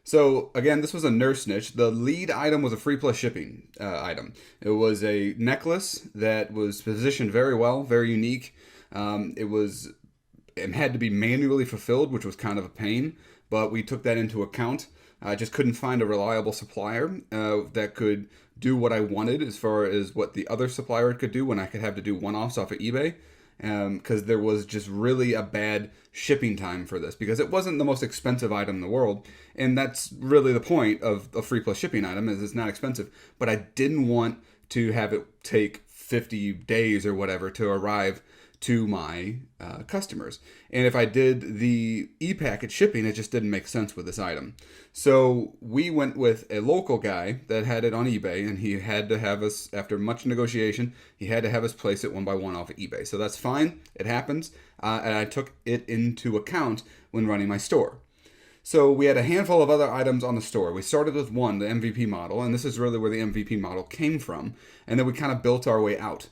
So again, this was a nurse niche. The lead item was a free plus shipping item. It was a necklace that was positioned very well, very unique. It had to be manually fulfilled, which was kind of a pain, but we took that into account. I just couldn't find a reliable supplier that could do what I wanted as far as what the other supplier could do when I could have to do one-offs off of eBay, because there was just really a bad shipping time for this because it wasn't the most expensive item in the world, and that's really the point of a free plus shipping item is it's not expensive. But I didn't want to have it take 50 days or whatever to arrive to my customers. And if I did the e-packet shipping, it just didn't make sense with this item. So we went with a local guy that had it on eBay, and he had to have us, after much negotiation, he had to have us place it one by one off of eBay. So that's fine, it happens, and I took it into account when running my store. So we had a handful of other items on the store. We started with one, the MVP model, and this is really where the MVP model came from. And then we kind of built our way out.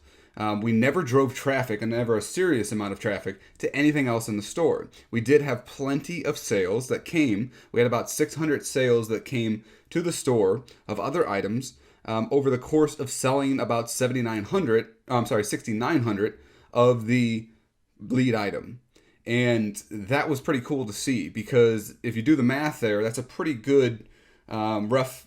We never drove traffic, and never a serious amount of traffic, to anything else in the store. We did have plenty of sales that came. We had about 600 sales that came to the store of other items over the course of selling about 6,900 of the lead item. And that was pretty cool to see because if you do the math there, that's a pretty good rough,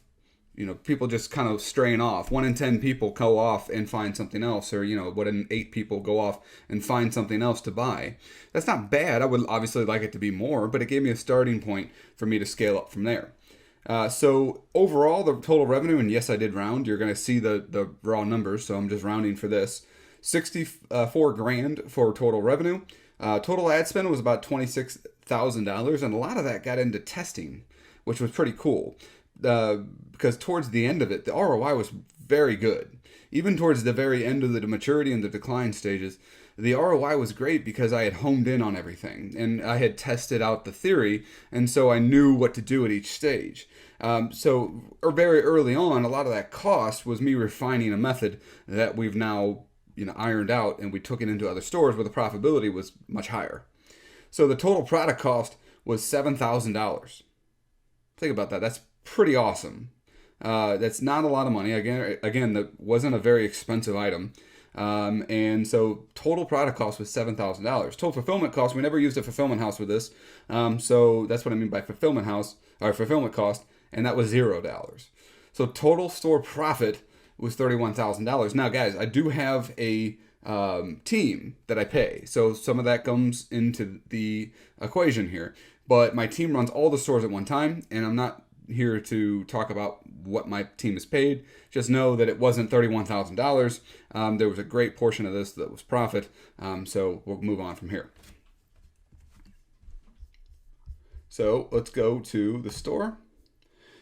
people just kind of straying off. 1 in 10 people go off and find something else, or 1 in 8 people go off and find something else to buy. That's not bad. I would obviously like it to be more, but it gave me a starting point for me to scale up from there. So overall, the total revenue, and yes, I did round. You're going to see the raw numbers, so I'm just rounding for this. 64 grand for total revenue. Total ad spend was about $26,000, and a lot of that got into testing, which was pretty cool. Because towards the end of it, the ROI was very good. Even towards the very end of the maturity and the decline stages, the ROI was great because I had honed in on everything and I had tested out the theory, and so I knew what to do at each stage. Very early on, a lot of that cost was me refining a method that we've now ironed out, and we took it into other stores where the profitability was much higher. So the total product cost was $7,000. Think about that. That's pretty awesome. That's not a lot of money. Again, that wasn't a very expensive item. And so total product cost was $7,000. Total fulfillment cost, we never used a fulfillment house with this. So that's what I mean by fulfillment cost, and that was $0. So total store profit was $31,000. Now, guys, I do have a team that I pay. So some of that comes into the equation here. But my team runs all the stores at one time, and I'm not here to talk about what my team is paid. Just know that it wasn't $31,000. There was a great portion of this that was profit. So we'll move on from here. So let's go to the store.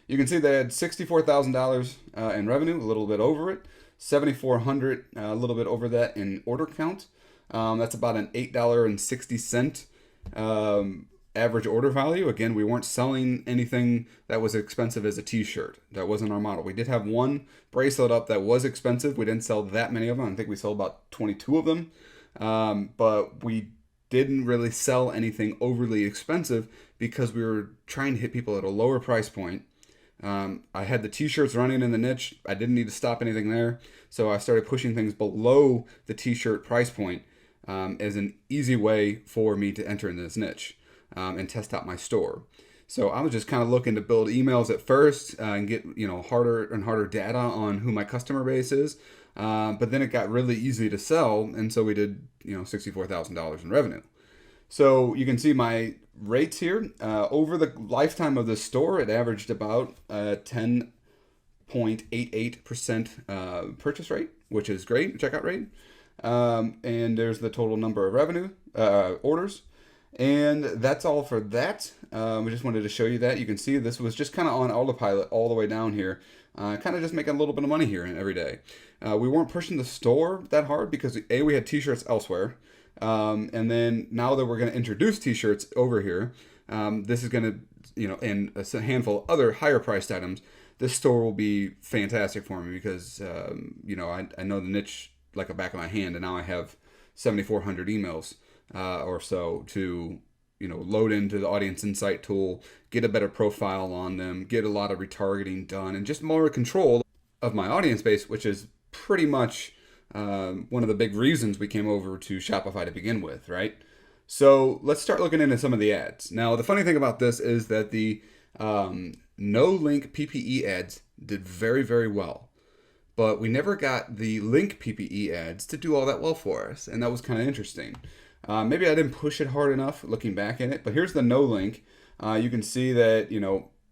You can see they had $64,000 in revenue, a little bit over it. 7,400, a little bit over that in order count. That's about an $8.60 average order value. Again, we weren't selling anything that was expensive as a t-shirt. That wasn't our model. We did have one bracelet up that was expensive. We didn't sell that many of them. I think we sold about 22 of them. But we didn't really sell anything overly expensive because we were trying to hit people at a lower price point. I had the t-shirts running in the niche. I didn't need to stop anything there. So I started pushing things below the t-shirt price point as an easy way for me to enter in this niche and test out my store. So I was just kind of looking to build emails at first and get harder and harder data on who my customer base is. But then it got really easy to sell, and so we did $64,000 in revenue. So you can see my rates here. Over the lifetime of the store, it averaged about 10.88% purchase rate, which is great, checkout rate. And there's the total number of revenue orders. And that's all for that. We just wanted to show you that. You can see this was just kind of on autopilot all the way down here. Kind of just making a little bit of money here every day. We weren't pushing the store that hard because we had t-shirts elsewhere. And then now that we're going to introduce t-shirts over here, this is going to, and a handful of other higher priced items, this store will be fantastic for me because, I know the niche like the back of my hand, and now I have 7,400 emails or so to, load into the audience insight tool, get a better profile on them, get a lot of retargeting done, and just more control of my audience base, which is pretty much one of the big reasons we came over to Shopify to begin with, right? So let's start looking into some of the ads. Now, the funny thing about this is that the no link PPE ads did very, very well. But we never got the link PPE ads to do all that well for us. And that was kind of interesting. Maybe I didn't push it hard enough looking back in it. But here's the no link. You can see that,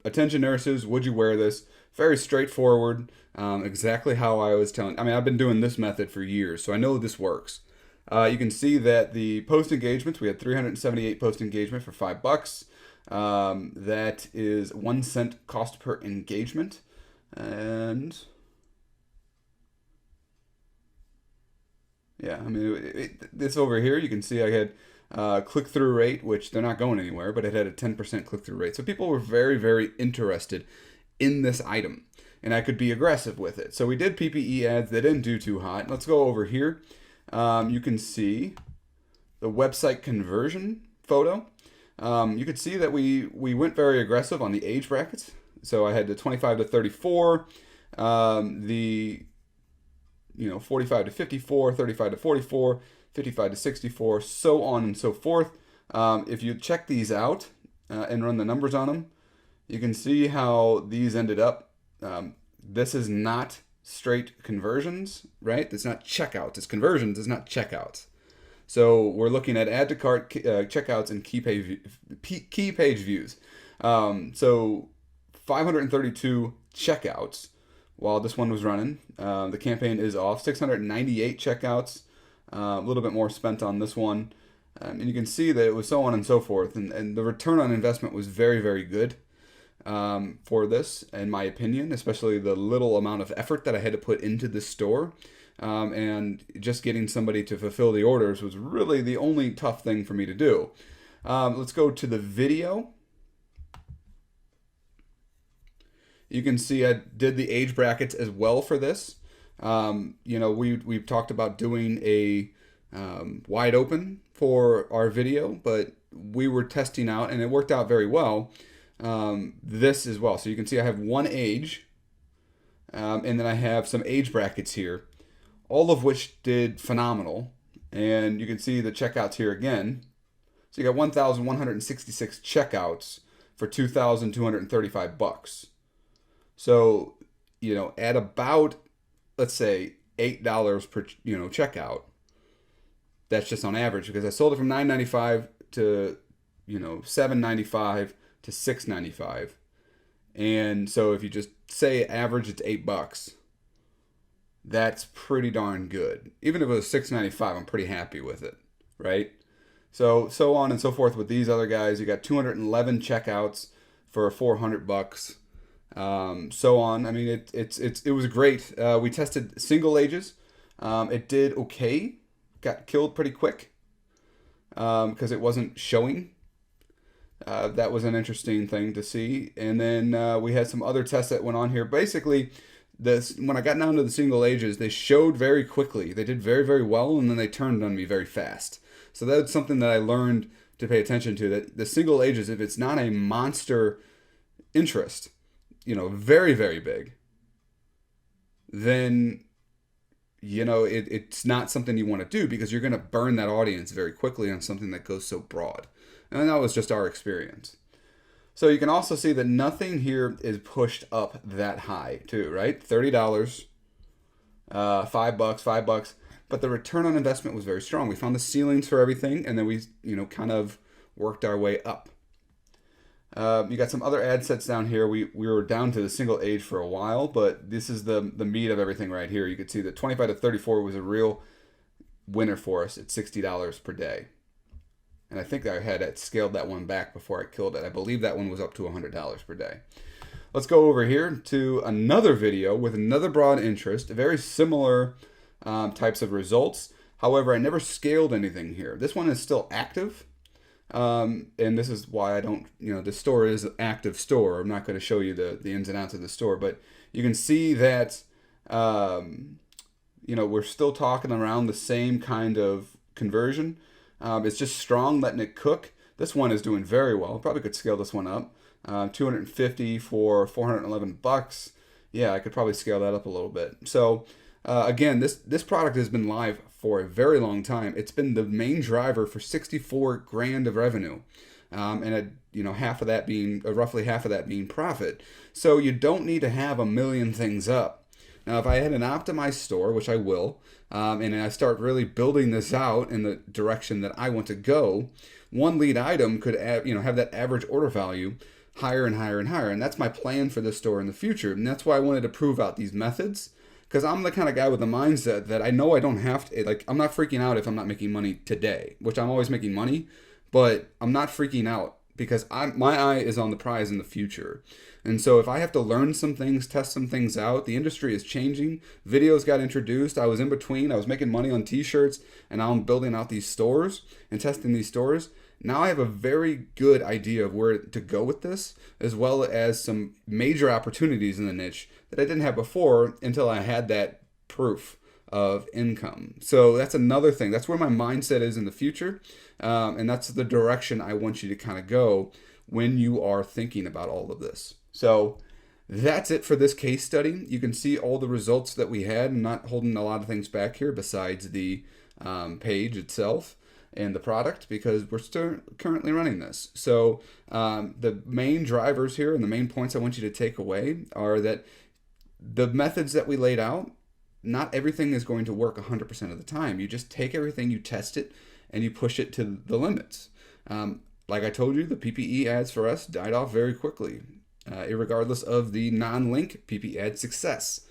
attention nurses, would you wear this? Very straightforward. Exactly how I was telling. I mean, I've been doing this method for years, so I know this works. You can see that the post engagements, we had 378 post engagement for $5. That is 1 cent cost per engagement. And yeah, I mean, this over here, you can see I had click-through rate, which they're not going anywhere, but it had a 10% click-through rate. So people were very, very interested in this item, and I could be aggressive with it. So we did PPE ads. They didn't do too hot. Let's go over here. You can see the website conversion photo. You could see that we went very aggressive on the age brackets. So I had the 25 to 34, the 45 to 54, 35 to 44, 55 to 64, so on and so forth. If you check these out and run the numbers on them, you can see how these ended up. This is not straight conversions, right? It's not checkouts. It's conversions. It's not checkouts. So we're looking at add to cart, checkouts, and key page views. So 532 checkouts while this one was running. The campaign is off. 698 checkouts. A little bit more spent on this one. And you can see that it was so on and so forth. And the return on investment was very, very good for this, in my opinion, especially the little amount of effort that I had to put into this store. And just getting somebody to fulfill the orders was really the only tough thing for me to do. Let's go to the video. You can see I did the age brackets as well for this. We've talked about doing a wide open for our video, but we were testing out and it worked out very well. This as well. So you can see I have one age, and then I have some age brackets here, all of which did phenomenal. And you can see the checkouts here again. So you got 1,166 checkouts for $2,235. So, at about, let's say, $8 per, checkout. That's just on average, because I sold it from $9.95 to, $7.95 to $6.95. And so if you just say average, it's $8. That's pretty darn good. Even if it was $6.95, I'm pretty happy with it, right? So on and so forth with these other guys. You got 211 checkouts for $400. So on. I mean, it was great. We tested single ages. It did okay. Got killed pretty quick because it wasn't showing. That was an interesting thing to see. And then we had some other tests that went on here. Basically, when I got down to the single ages, they showed very quickly. They did very, very well, and then they turned on me very fast. So that's something that I learned to pay attention to, that the single ages, if it's not a monster interest, very, very big, then, it's not something you want to do, because you're going to burn that audience very quickly on something that goes so broad. And that was just our experience. So you can also see that nothing here is pushed up that high too, right? $30, $5. But the return on investment was very strong. We found the ceilings for everything, and then we, kind of worked our way up. You got some other ad sets down here. We were down to the single age for a while, but this is the meat of everything right here. You could see that 25 to 34 was a real winner for us at $60 per day. And I think I had scaled that one back before I killed it. I believe that one was up to $100 per day. Let's go over here to another video with another broad interest, very similar types of results. However, I never scaled anything here. This one is still active. And this is why I don't, the store is an active store. I'm not going to show you the ins and outs of the store, but you can see that, we're still talking around the same kind of conversion. It's just strong, letting it cook. This one is doing very well. Probably could scale this one up. 250 for 411 bucks. Yeah, I could probably scale that up a little bit. So again, this product has been live for a very long time. It's been the main driver for 64 grand of revenue, half of that being roughly half of that being profit. So you don't need to have a million things up. Now, if I had an optimized store, which I will, and I start really building this out in the direction that I want to go, one lead item could have that average order value higher and higher and higher. And that's my plan for this store in the future. And that's why I wanted to prove out these methods, because I'm the kind of guy with the mindset that I know I don't have to, like, I'm not freaking out if I'm not making money today, which I'm always making money, but I'm not freaking out because my eye is on the prize in the future. And so if I have to learn some things, test some things out, the industry is changing. Videos got introduced. I was in between. I was making money on t-shirts, and now I'm building out these stores and testing these stores. Now I have a very good idea of where to go with this, as well as some major opportunities in the niche that I didn't have before until I had that proof of income. So that's another thing. That's where my mindset is in the future. And that's the direction I want you to kind of go when you are thinking about all of this. So that's it for this case study. You can see all the results that we had. I'm not holding a lot of things back here besides the page itself and the product, because we're still currently running this. So the main drivers here and the main points I want you to take away are that the methods that we laid out, not everything is going to work 100% of the time. You just take everything, you test it, and you push it to the limits. Like I told you, the PPE ads for us died off very quickly, irregardless of the non-link PPE ad success.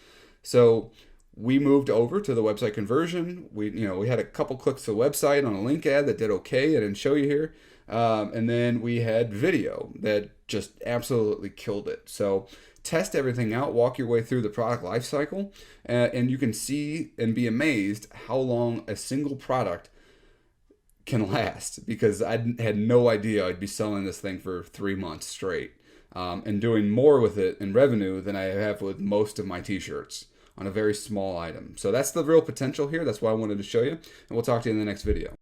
So we moved over to the website conversion. We had a couple clicks to the website on a link ad that did okay. I didn't show you here. And then we had video that just absolutely killed it. So test everything out, walk your way through the product life cycle, and you can see and be amazed how long a single product can last, because I had no idea I'd be selling this thing for 3 months straight, and doing more with it in revenue than I have with most of my t-shirts on a very small item. So that's the real potential here. That's why I wanted to show you, and we'll talk to you in the next video.